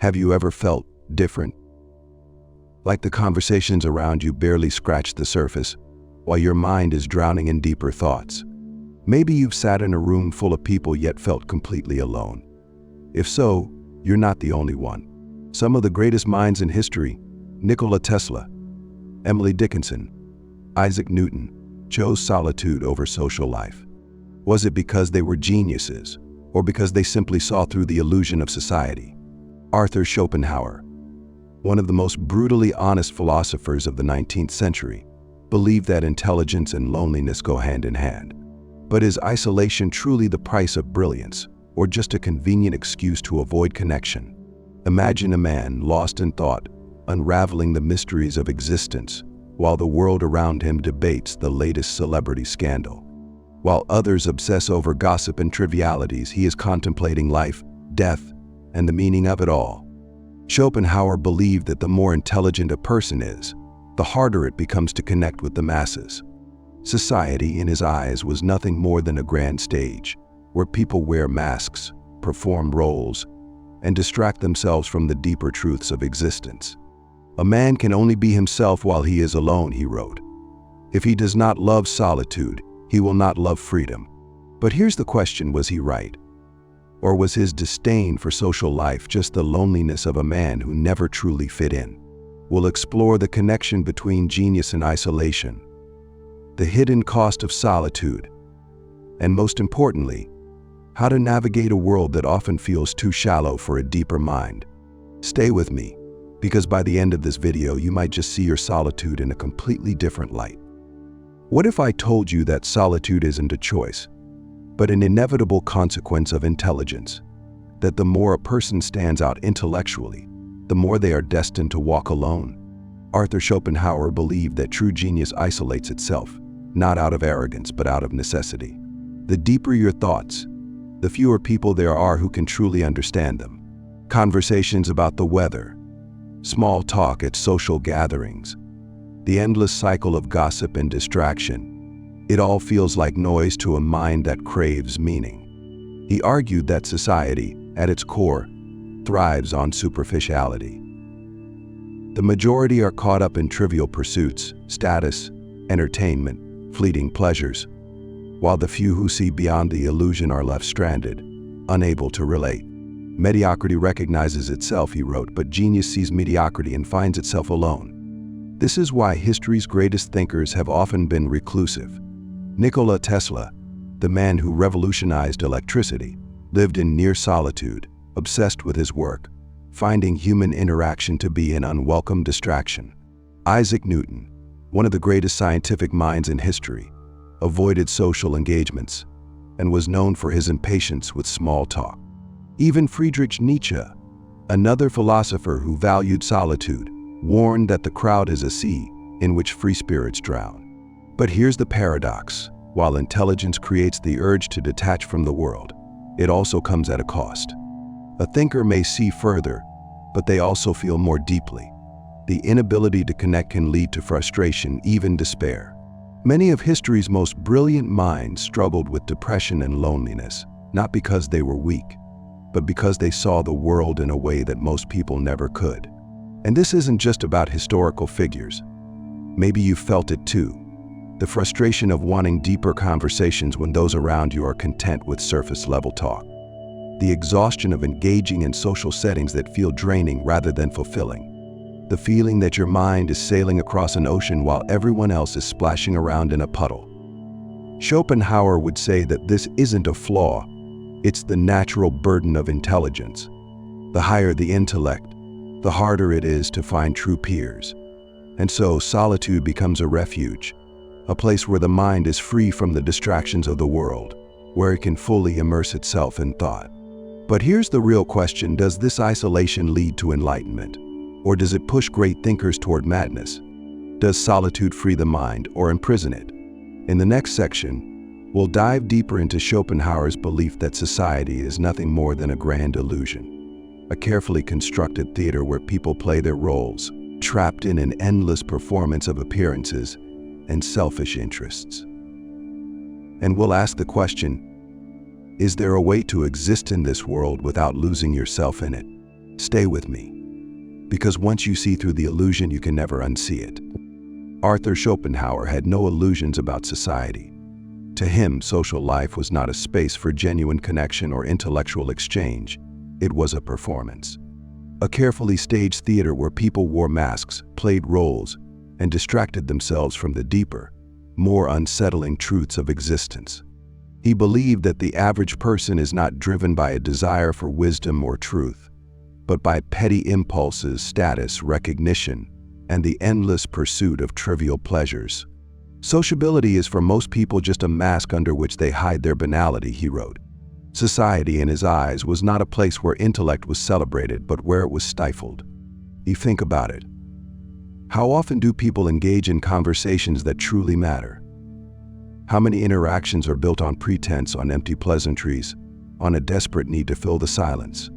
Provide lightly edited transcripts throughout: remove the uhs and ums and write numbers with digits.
Have you ever felt different? Like the conversations around you barely scratch the surface, while your mind is drowning in deeper thoughts. Maybe you've sat in a room full of people yet felt completely alone. If so, you're not the only one. Some of the greatest minds in history, Nikola Tesla, Emily Dickinson, Isaac Newton, chose solitude over social life. Was it because they were geniuses, or because they simply saw through the illusion of society? Arthur Schopenhauer, one of the most brutally honest philosophers of the 19th century, believed that intelligence and loneliness go hand in hand. But is isolation truly the price of brilliance, or just a convenient excuse to avoid connection? Imagine a man lost in thought, unraveling the mysteries of existence, while the world around him debates the latest celebrity scandal. While others obsess over gossip and trivialities, he is contemplating life, death, and the meaning of it all. Schopenhauer believed that the more intelligent a person is, the harder it becomes to connect with the masses. Society, in his eyes, was nothing more than a grand stage, where people wear masks, perform roles, and distract themselves from the deeper truths of existence. A man can only be himself while he is alone, he wrote. If he does not love solitude, he will not love freedom. But here's the question, was he right? Or was his disdain for social life just the loneliness of a man who never truly fit in? We'll explore the connection between genius and isolation, the hidden cost of solitude, and most importantly, how to navigate a world that often feels too shallow for a deeper mind. Stay with me, because by the end of this video, you might just see your solitude in a completely different light. What if I told you that solitude isn't a choice, but an inevitable consequence of intelligence? That the more a person stands out intellectually, the more they are destined to walk alone. Arthur Schopenhauer believed that true genius isolates itself, not out of arrogance, but out of necessity. The deeper your thoughts, the fewer people there are who can truly understand them. Conversations about the weather, small talk at social gatherings, the endless cycle of gossip and distraction. It all feels like noise to a mind that craves meaning. He argued that society, at its core, thrives on superficiality. The majority are caught up in trivial pursuits, status, entertainment, fleeting pleasures, while the few who see beyond the illusion are left stranded, unable to relate. Mediocrity recognizes itself, he wrote, but genius sees mediocrity and finds itself alone. This is why history's greatest thinkers have often been reclusive. Nikola Tesla, the man who revolutionized electricity, lived in near solitude, obsessed with his work, finding human interaction to be an unwelcome distraction. Isaac Newton, one of the greatest scientific minds in history, avoided social engagements and was known for his impatience with small talk. Even Friedrich Nietzsche, another philosopher who valued solitude, warned that the crowd is a sea in which free spirits drown. But here's the paradox. While intelligence creates the urge to detach from the world, it also comes at a cost. A thinker may see further, but they also feel more deeply. The inability to connect can lead to frustration, even despair. Many of history's most brilliant minds struggled with depression and loneliness, not because they were weak, but because they saw the world in a way that most people never could. And this isn't just about historical figures. Maybe you felt it too. The frustration of wanting deeper conversations when those around you are content with surface-level talk. The exhaustion of engaging in social settings that feel draining rather than fulfilling. The feeling that your mind is sailing across an ocean while everyone else is splashing around in a puddle. Schopenhauer would say that this isn't a flaw, it's the natural burden of intelligence. The higher the intellect, the harder it is to find true peers. And so solitude becomes a refuge, a place where the mind is free from the distractions of the world, where it can fully immerse itself in thought. But here's the real question: does this isolation lead to enlightenment? Or does it push great thinkers toward madness? Does solitude free the mind or imprison it? In the next section, we'll dive deeper into Schopenhauer's belief that society is nothing more than a grand illusion, a carefully constructed theater where people play their roles, trapped in an endless performance of appearances and selfish interests. And we'll ask the question, is there a way to exist in this world without losing yourself in it? Stay with me, because once you see through the illusion, you can never unsee it. Arthur Schopenhauer had no illusions about society. To him, social life was not a space for genuine connection or intellectual exchange. It was a performance. A carefully staged theater where people wore masks, played roles, and distracted themselves from the deeper, more unsettling truths of existence. He believed that the average person is not driven by a desire for wisdom or truth, but by petty impulses, status, recognition, and the endless pursuit of trivial pleasures. Sociability is for most people just a mask under which they hide their banality, he wrote. Society, in his eyes, was not a place where intellect was celebrated, but where it was stifled. You think about it. How often do people engage in conversations that truly matter? How many interactions are built on pretense, on empty pleasantries, on a desperate need to fill the silence?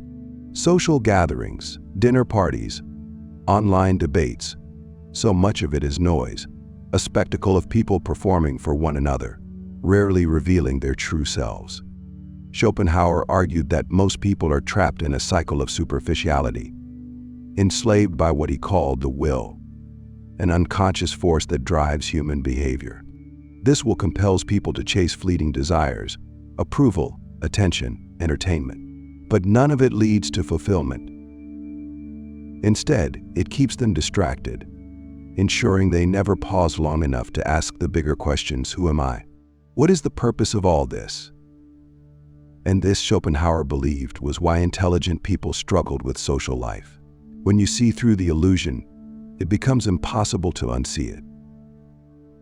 Social gatherings, dinner parties, online debates, so much of it is noise, a spectacle of people performing for one another, rarely revealing their true selves. Schopenhauer argued that most people are trapped in a cycle of superficiality, enslaved by what he called the will, an unconscious force that drives human behavior. This will compels people to chase fleeting desires, approval, attention, entertainment. But none of it leads to fulfillment. Instead, it keeps them distracted, ensuring they never pause long enough to ask the bigger questions: who am I? What is the purpose of all this? And this, Schopenhauer believed, was why intelligent people struggled with social life. When you see through the illusion, it becomes impossible to unsee it.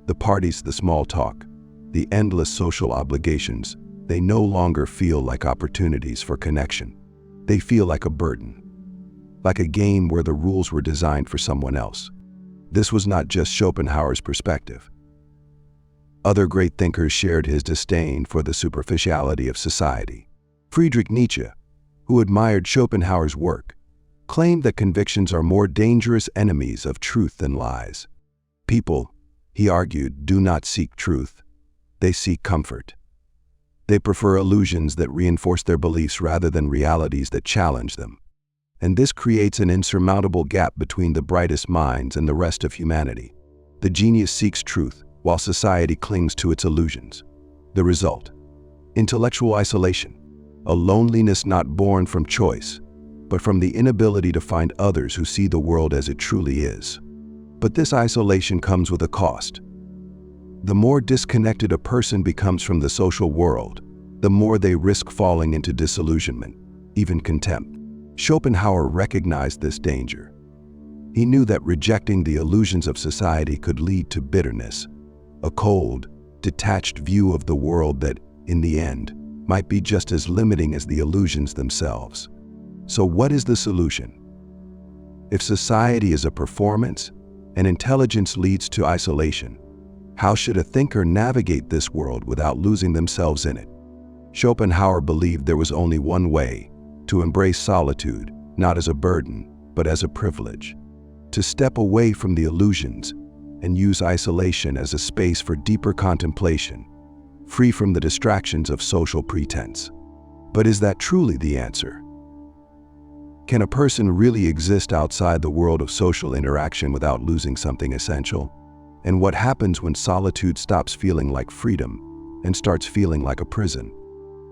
The parties, the small talk, the endless social obligations, they no longer feel like opportunities for connection. They feel like a burden, like a game where the rules were designed for someone else. This was not just Schopenhauer's perspective. Other great thinkers shared his disdain for the superficiality of society. Friedrich Nietzsche, who admired Schopenhauer's work, claimed that convictions are more dangerous enemies of truth than lies. People, he argued, do not seek truth. They seek comfort. They prefer illusions that reinforce their beliefs rather than realities that challenge them. And this creates an insurmountable gap between the brightest minds and the rest of humanity. The genius seeks truth, while society clings to its illusions. The result: intellectual isolation, a loneliness not born from choice, but from the inability to find others who see the world as it truly is. But this isolation comes with a cost. The more disconnected a person becomes from the social world, the more they risk falling into disillusionment, even contempt. Schopenhauer recognized this danger. He knew that rejecting the illusions of society could lead to bitterness, a cold, detached view of the world that, in the end, might be just as limiting as the illusions themselves. So what is the solution? If society is a performance, and intelligence leads to isolation, how should a thinker navigate this world without losing themselves in it? Schopenhauer believed there was only one way: to embrace solitude, not as a burden, but as a privilege. To step away from the illusions and use isolation as a space for deeper contemplation, free from the distractions of social pretense. But is that truly the answer? Can a person really exist outside the world of social interaction without losing something essential? And what happens when solitude stops feeling like freedom and starts feeling like a prison?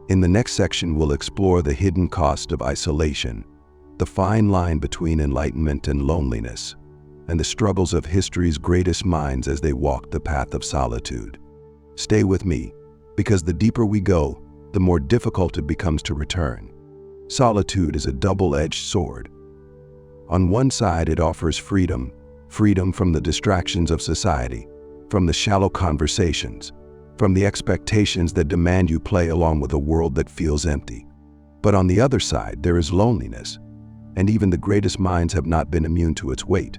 In the next section, we'll explore the hidden cost of isolation, the fine line between enlightenment and loneliness, and the struggles of history's greatest minds as they walked the path of solitude. Stay with me, because the deeper we go, the more difficult it becomes to return. Solitude is a double-edged sword. On one side, it offers freedom from the distractions of society, from the shallow conversations, from the expectations that demand you play along with a world that feels empty. But on the other side, there is loneliness, and even the greatest minds have not been immune to its weight.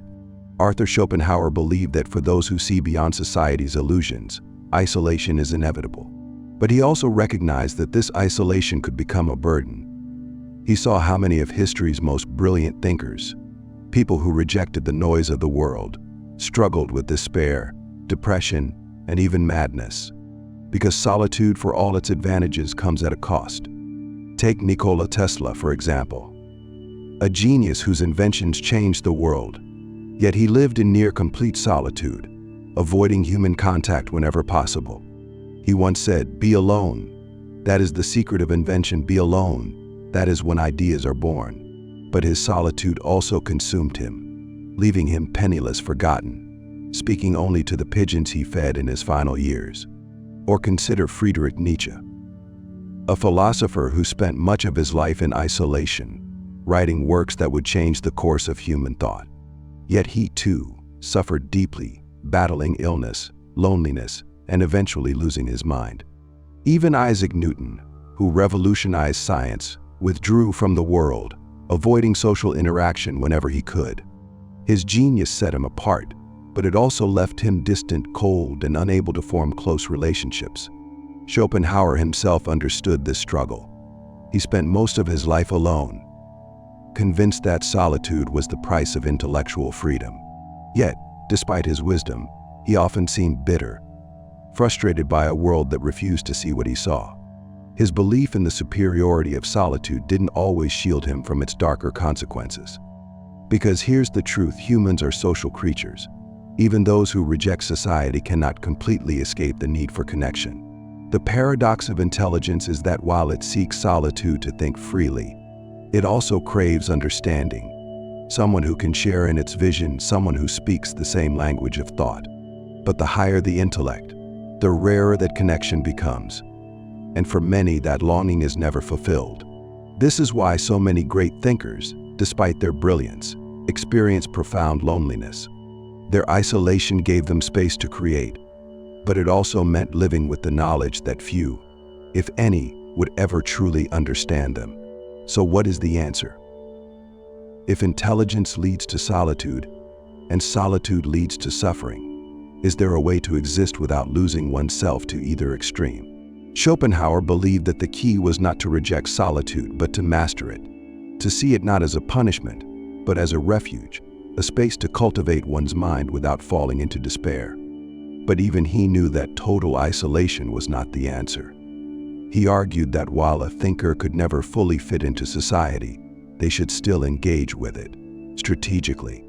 Arthur Schopenhauer believed that for those who see beyond society's illusions, isolation is inevitable. But he also recognized that this isolation could become a burden. He saw how many of history's most brilliant thinkers, people who rejected the noise of the world, struggled with despair, depression, and even madness. Because solitude, for all its advantages, comes at a cost. Take Nikola Tesla, for example. a genius whose inventions changed the world. Yet he lived in near complete solitude, avoiding human contact whenever possible. He once said, "Be alone. That is the secret of invention. Be alone. That is when ideas are born." But his solitude also consumed him, leaving him penniless, forgotten, speaking only to the pigeons he fed in his final years. Or consider Friedrich Nietzsche, a philosopher who spent much of his life in isolation, writing works that would change the course of human thought. Yet he, too, suffered deeply, battling illness, loneliness, and eventually losing his mind. Even Isaac Newton, who revolutionized science, withdrew from the world, avoiding social interaction whenever he could. His genius set him apart, but it also left him distant, cold, and unable to form close relationships. Schopenhauer himself understood this struggle. He spent most of his life alone, convinced that solitude was the price of intellectual freedom. Yet, despite his wisdom, he often seemed bitter, frustrated by a world that refused to see what he saw. His belief in the superiority of solitude didn't always shield him from its darker consequences. Because here's the truth: humans are social creatures. Even those who reject society cannot completely escape the need for connection. The paradox of intelligence is that while it seeks solitude to think freely, it also craves understanding, someone who can share in its vision, someone who speaks the same language of thought. But the higher the intellect, the rarer that connection becomes. And for many, that longing is never fulfilled. This is why so many great thinkers, despite their brilliance, experience profound loneliness. Their isolation gave them space to create, but it also meant living with the knowledge that few, if any, would ever truly understand them. So what is the answer? If intelligence leads to solitude, and solitude leads to suffering, is there a way to exist without losing oneself to either extreme? Schopenhauer believed that the key was not to reject solitude, but to master it, to see it not as a punishment, but as a refuge, a space to cultivate one's mind without falling into despair. But even he knew that total isolation was not the answer. He argued that while a thinker could never fully fit into society, they should still engage with it, strategically,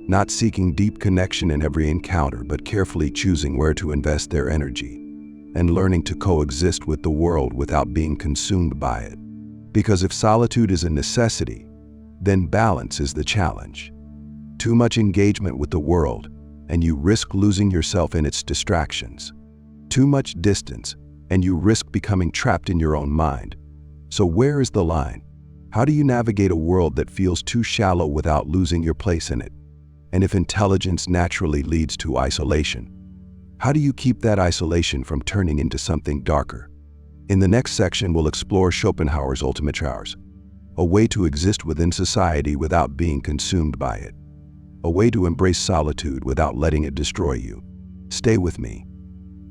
not seeking deep connection in every encounter, but carefully choosing where to invest their energy, and learning to coexist with the world without being consumed by it. Because if solitude is a necessity, then balance is the challenge. Too much engagement with the world, and you risk losing yourself in its distractions. Too much distance, and you risk becoming trapped in your own mind. So where is the line? How do you navigate a world that feels too shallow without losing your place in it? And if intelligence naturally leads to isolation, how do you keep that isolation from turning into something darker? In the next section, we'll explore Schopenhauer's ultimate choice, a way to exist within society without being consumed by it, a way to embrace solitude without letting it destroy you. Stay with me,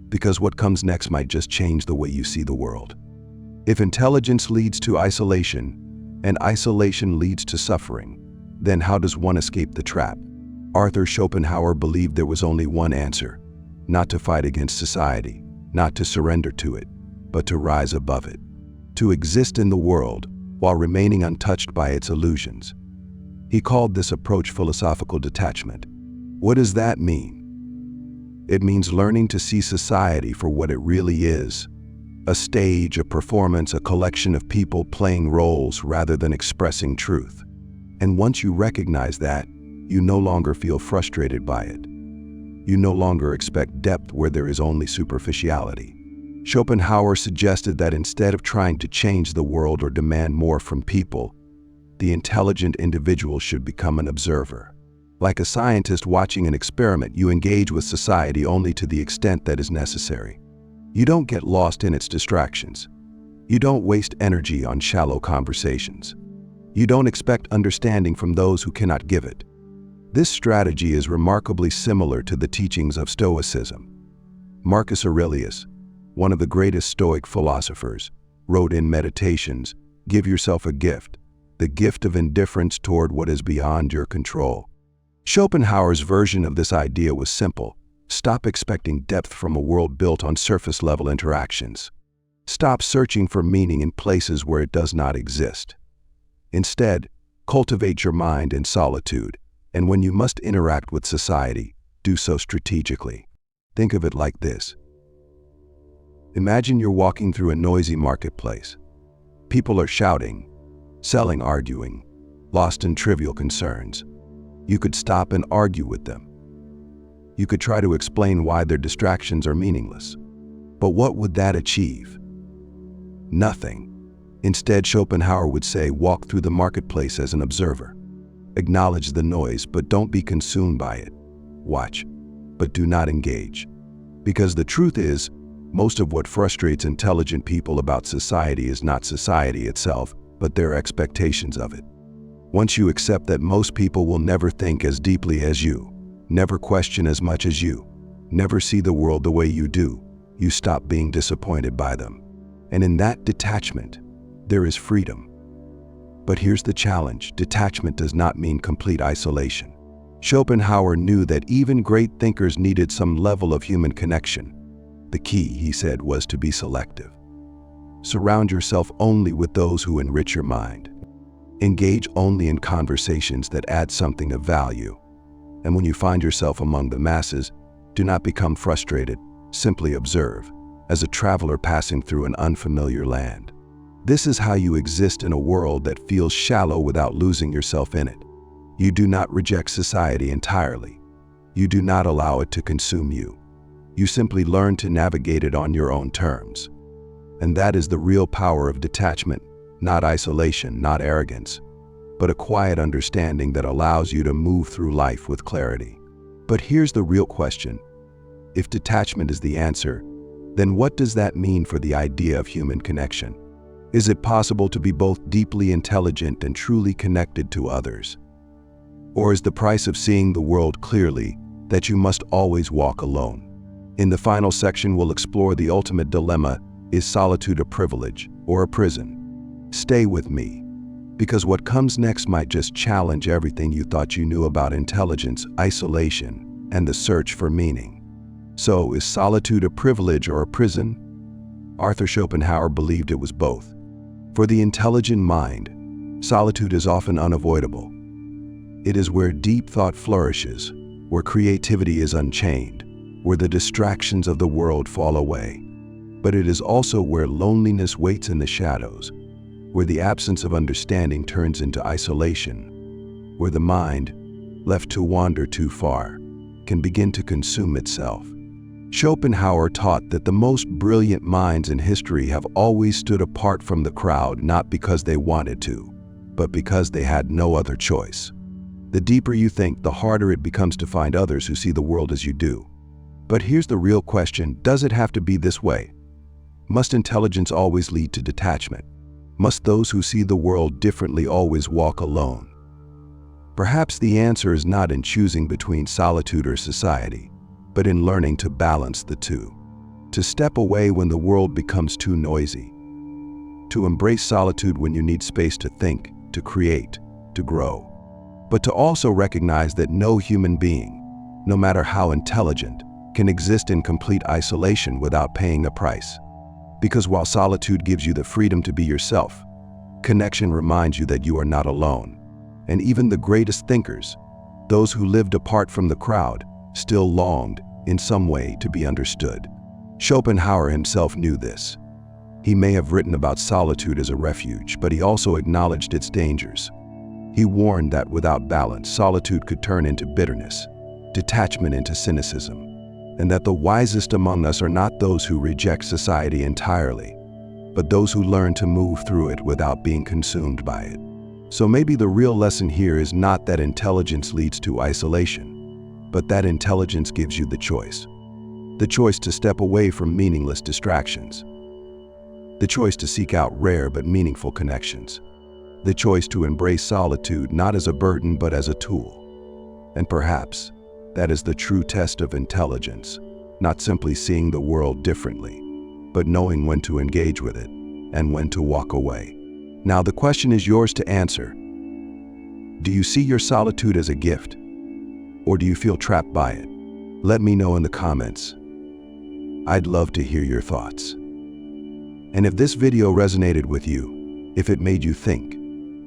because what comes next might just change the way you see the world. If intelligence leads to isolation, and isolation leads to suffering, then how does one escape the trap? Arthur Schopenhauer believed there was only one answer: not to fight against society, not to surrender to it, but to rise above it, to exist in the world while remaining untouched by its illusions. He called this approach philosophical detachment. What does that mean? It means learning to see society for what it really is: a stage, a performance, a collection of people playing roles rather than expressing truth. And once you recognize that, you no longer feel frustrated by it. You no longer expect depth where there is only superficiality. Schopenhauer suggested that instead of trying to change the world or demand more from people, the intelligent individual should become an observer. Like a scientist watching an experiment, you engage with society only to the extent that is necessary. You don't get lost in its distractions. You don't waste energy on shallow conversations. You don't expect understanding from those who cannot give it. This strategy is remarkably similar to the teachings of Stoicism. Marcus Aurelius, one of the greatest Stoic philosophers, wrote in Meditations, "Give yourself a gift, the gift of indifference toward what is beyond your control." Schopenhauer's version of this idea was simple: stop expecting depth from a world built on surface-level interactions. Stop searching for meaning in places where it does not exist. Instead, Cultivate your mind in solitude, and when you must interact with society, do so strategically. Think of it like this. Imagine you're walking through a noisy marketplace. People are shouting, selling, arguing, lost in trivial concerns. You could stop and argue with them. You could try to explain why their distractions are meaningless. But what would that achieve? Nothing. Instead, Schopenhauer would say, walk through the marketplace as an observer. Acknowledge the noise, but don't be consumed by it. Watch, but do not engage. Because the truth is, most of what frustrates intelligent people about society is not society itself, but their expectations of it. Once you accept that most people will never think as deeply as you, never question as much as you, never see the world the way you do, you stop being disappointed by them. And in that detachment, there is freedom. But here's the challenge: detachment does not mean complete isolation. Schopenhauer knew that even great thinkers needed some level of human connection. The key, he said, was to be selective. Surround yourself only with those who enrich your mind. Engage only in conversations that add something of value. And when you find yourself among the masses, do not become frustrated, simply observe, as a traveler passing through an unfamiliar land. This is how you exist in a world that feels shallow without losing yourself in it. You do not reject society entirely. You do not allow it to consume you. You simply learn to navigate it on your own terms. And that is the real power of detachment, not isolation, not arrogance, but a quiet understanding that allows you to move through life with clarity. But here's the real question. If detachment is the answer, then what does that mean for the idea of human connection? Is it possible to be both deeply intelligent and truly connected to others? Or is the price of seeing the world clearly that you must always walk alone? In the final section, we'll explore the ultimate dilemma: is solitude a privilege or a prison? Stay with me, because what comes next might just challenge everything you thought you knew about intelligence, isolation, and the search for meaning. So, is solitude a privilege or a prison? Arthur Schopenhauer believed it was both. For the intelligent mind, solitude is often unavoidable. It is where deep thought flourishes, where creativity is unchained, where the distractions of the world fall away. But it is also where loneliness waits in the shadows, where the absence of understanding turns into isolation, where the mind, left to wander too far, can begin to consume itself. Schopenhauer taught that the most brilliant minds in history have always stood apart from the crowd, not because they wanted to, but because they had no other choice. The deeper you think, the harder it becomes to find others who see the world as you do. But here's the real question: does it have to be this way? Must intelligence always lead to detachment? Must those who see the world differently always walk alone? Perhaps the answer is not in choosing between solitude or society, but in learning to balance the two. To step away when the world becomes too noisy. To embrace solitude when you need space to think, to create, to grow. But to also recognize that no human being, no matter how intelligent, can exist in complete isolation without paying a price. Because while solitude gives you the freedom to be yourself, connection reminds you that you are not alone. And even the greatest thinkers, those who lived apart from the crowd, still longed, in some way, to be understood. Schopenhauer himself knew this. He may have written about solitude as a refuge, but he also acknowledged its dangers. He warned that without balance, solitude could turn into bitterness, detachment into cynicism, and that the wisest among us are not those who reject society entirely, but those who learn to move through it without being consumed by it. So maybe the real lesson here is not that intelligence leads to isolation, but that intelligence gives you the choice. The choice to step away from meaningless distractions. The choice to seek out rare but meaningful connections. The choice to embrace solitude not as a burden but as a tool. And perhaps that is the true test of intelligence, not simply seeing the world differently, but knowing when to engage with it and when to walk away. Now the question is yours to answer. Do you see your solitude as a gift, or do you feel trapped by it? Let me know in the comments. I'd love to hear your thoughts. And if this video resonated with you, if it made you think,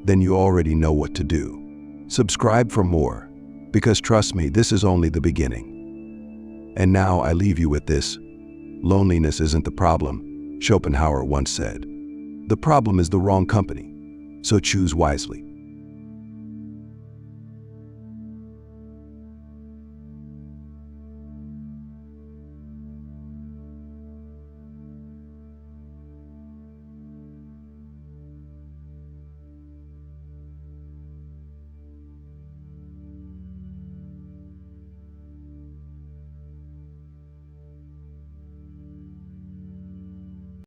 then you already know what to do. Subscribe for more, because trust me, this is only the beginning. And now I leave you with this. Loneliness isn't the problem, Schopenhauer once said. The problem is the wrong company, so choose wisely.